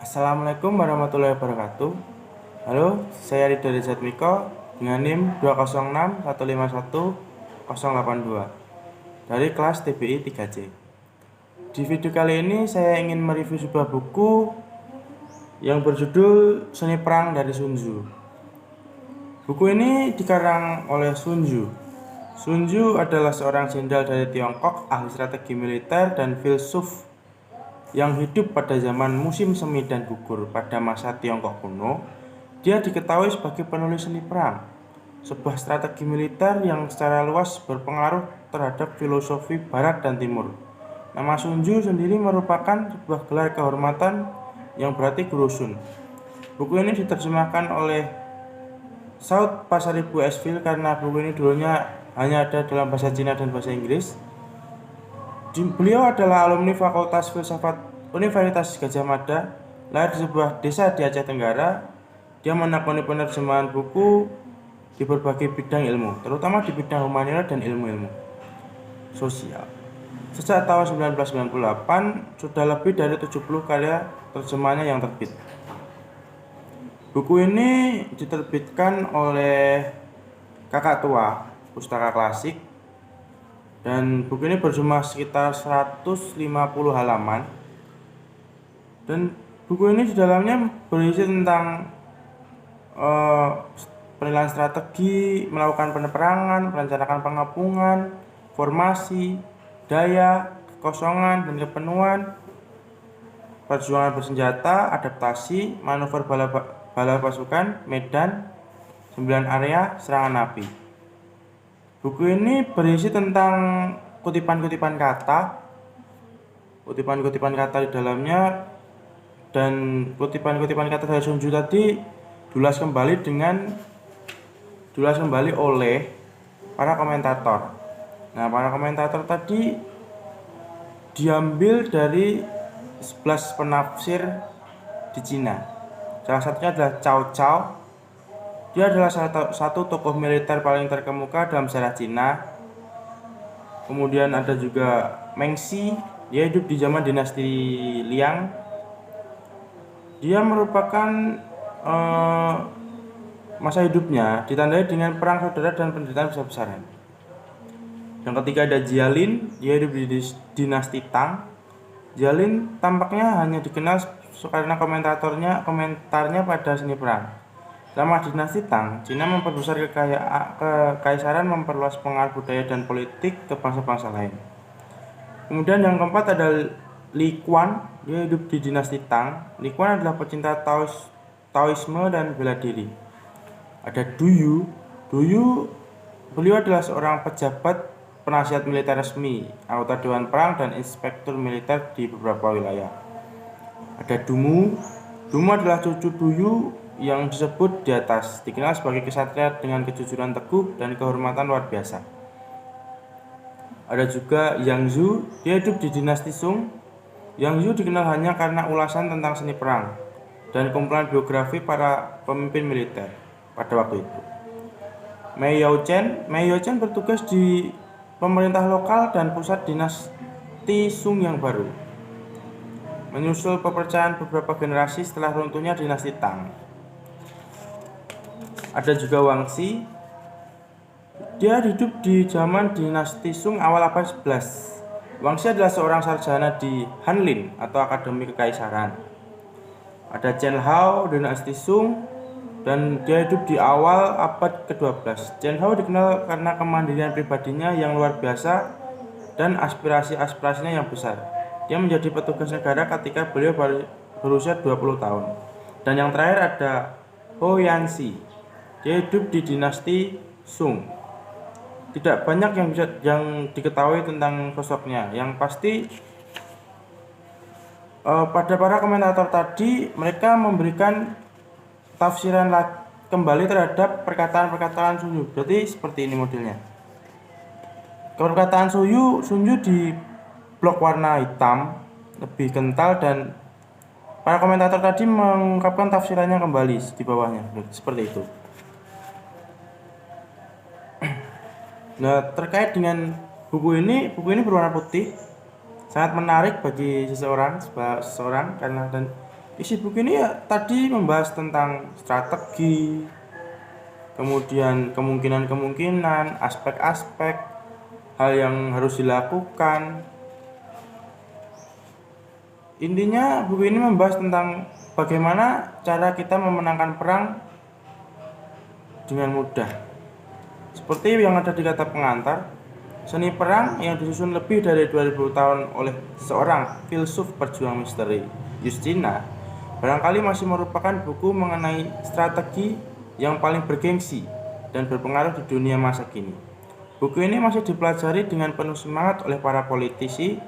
Assalamualaikum warahmatullahi wabarakatuh. Halo, saya Ridho Rizatmiko dengan NIM 206151082 dari kelas TBI 3C. Di video kali ini saya ingin mereview sebuah buku yang berjudul Seni Perang dari Sun Tzu. Buku ini dikarang oleh Sun Tzu. Sun Tzu adalah seorang jenderal dari Tiongkok, ahli strategi militer dan filsuf yang hidup pada zaman musim semi dan gugur pada masa Tiongkok kuno. Dia diketahui sebagai penulis seni perang, sebuah strategi militer yang secara luas berpengaruh terhadap filosofi Barat dan Timur. Nama Sun Tzu sendiri merupakan sebuah gelar kehormatan yang berarti guru Sun. Buku ini diterjemahkan oleh Saud Pasaribu Esville karena buku ini dulunya hanya ada dalam bahasa Cina dan bahasa Inggris. Beliau adalah alumni Fakultas Filsafat Universitas Gadjah Mada, lahir di sebuah desa di Aceh Tenggara. Dia menekuni penerjemahan buku di berbagai bidang ilmu, terutama di bidang humaniora dan ilmu-ilmu sosial. Sejak tahun 1998, sudah lebih dari 70 karya terjemahannya yang terbit. Buku ini diterbitkan oleh Kakak Tua Pustaka Klasik, dan buku ini berjumlah sekitar 150 halaman. Dan buku ini di dalamnya berisi tentang penilaian strategi, melakukan peperangan, merencanakan pengepungan, formasi, daya, kekosongan dan kepenuhan, perjuangan bersenjata, adaptasi, manuver bala pasukan, medan, 9 area, serangan api. Buku ini berisi tentang kutipan-kutipan kata di dalamnya, dan kutipan-kutipan kata dari Sun Tzu tadi diulas kembali oleh para komentator. Nah, para komentator tadi diambil dari 11 penafsir di Cina. Salah satunya adalah Cao Cao. Dia adalah satu tokoh militer paling terkemuka dalam sejarah Cina. Kemudian ada juga Meng Xi, dia hidup di zaman dinasti Liang. Dia merupakan masa hidupnya ditandai dengan perang saudara dan penderitaan besar-besaran. Yang ketiga ada Jialin, dia hidup di dinasti Tang. Jialin tampaknya hanya dikenal karena komentarnya pada seni perang. Selama dinasti Tang, Cina memperbesar kekaisaran, memperluas pengaruh budaya dan politik ke bangsa-bangsa lain. Kemudian yang keempat ada Li Quan, dia hidup di dinasti Tang. Li Quan adalah pecinta Taoisme dan bela diri. Ada Du Yu. Beliau adalah seorang pejabat penasihat militer resmi, anggota Dewan Perang dan inspektur militer di beberapa wilayah. Ada Dumu adalah cucu Du Yu yang disebut di atas, dikenal sebagai kesatria dengan kejujuran teguh dan kehormatan luar biasa. Ada juga Yang Zhu, dia hidup di dinasti Sung. Yang Zhu dikenal hanya karena ulasan tentang seni perang dan kumpulan biografi para pemimpin militer pada waktu itu. Mei Yaochen bertugas di pemerintah lokal dan pusat dinasti Sung yang baru, menyusul pepercayaan beberapa generasi setelah runtuhnya dinasti Tang. Ada juga Wang Xi, dia hidup di zaman dinasti Sung awal abad 11. Wang Xi adalah seorang sarjana di Hanlin atau Akademi Kekaisaran. Ada Chen Hao, dinasti Sung, dan dia hidup di awal abad ke-12. Chen Hao dikenal karena kemandirian pribadinya yang luar biasa dan aspirasi-aspirasinya yang besar. Dia menjadi petugas negara ketika beliau berusia 20 tahun. Dan yang terakhir ada Ho Yanxi. Dia hidup di dinasti Sung. Tidak banyak yang diketahui tentang sosoknya. Yang pasti pada para komentator tadi, mereka memberikan tafsiran kembali terhadap perkataan-perkataan Sun Tzu. Berarti seperti ini modelnya. Perkataan Sun Tzu di blok warna hitam lebih kental, dan para komentator tadi mengungkapkan tafsirannya kembali di bawahnya. Seperti itu. Nah, terkait dengan buku ini berwarna putih, sangat menarik bagi seseorang karena Isi buku ini ya tadi membahas tentang strategi, kemudian kemungkinan-kemungkinan, aspek-aspek, hal yang harus dilakukan. Intinya buku ini membahas tentang bagaimana cara kita memenangkan perang dengan mudah. Seperti yang ada di kata pengantar, seni perang yang disusun lebih dari 2000 tahun oleh seorang filsuf perjuang misteri, Justina, barangkali masih merupakan buku mengenai strategi yang paling bergengsi dan berpengaruh di dunia masa kini. Buku ini masih dipelajari dengan penuh semangat oleh para politisi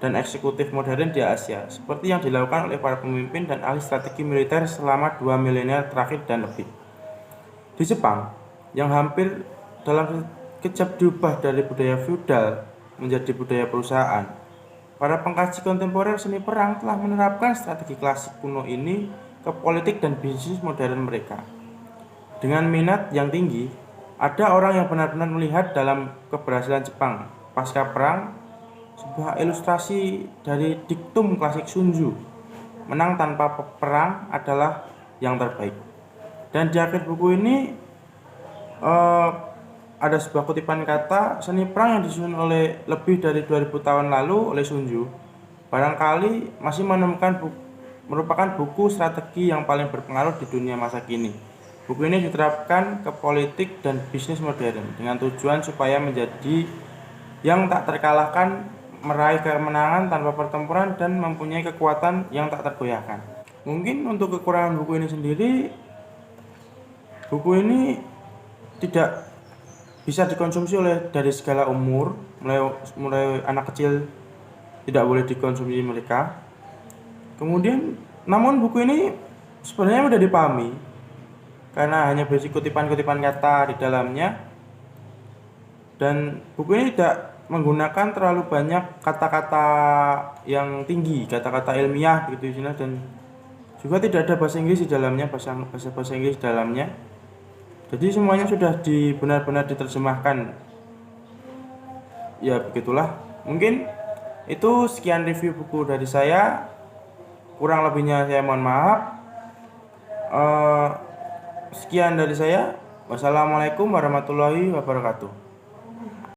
dan eksekutif modern di Asia, seperti yang dilakukan oleh para pemimpin dan ahli strategi militer selama 2 milenial terakhir dan lebih. Di Jepang, yang hampir dalam sekejap diubah dari budaya feudal menjadi budaya perusahaan, para pengkaji kontemporer seni perang telah menerapkan strategi klasik kuno ini ke politik dan bisnis modern mereka. Dengan minat yang tinggi, ada orang yang benar-benar melihat dalam keberhasilan Jepang pasca perang sebuah ilustrasi dari diktum klasik Sun Tzu, menang tanpa perang adalah yang terbaik. Dan di akhir buku ini ada sebuah kutipan kata, seni perang yang disusun oleh lebih dari 2000 tahun lalu oleh Sun Tzu barangkali masih merupakan buku strategi yang paling berpengaruh di dunia masa kini. Buku ini diterapkan ke politik dan bisnis modern dengan tujuan supaya menjadi yang tak terkalahkan, meraih kemenangan tanpa pertempuran, dan mempunyai kekuatan yang tak tergoyahkan. Mungkin untuk kekurangan buku ini sendiri, buku ini tidak bisa dikonsumsi oleh dari segala umur, mulai anak kecil tidak boleh dikonsumsi mereka. Kemudian, namun buku ini sebenarnya mudah dipahami karena hanya berisi kutipan-kutipan kata di dalamnya, dan buku ini tidak menggunakan terlalu banyak kata-kata yang tinggi, kata-kata ilmiah begitu, dan juga tidak ada bahasa Inggris di dalamnya, bahasa Inggris di dalamnya. Jadi semuanya sudah benar-benar diterjemahkan. Ya begitulah. Mungkin itu sekian review buku dari saya. Kurang lebihnya saya mohon maaf. Sekian dari saya. Wassalamualaikum warahmatullahi wabarakatuh.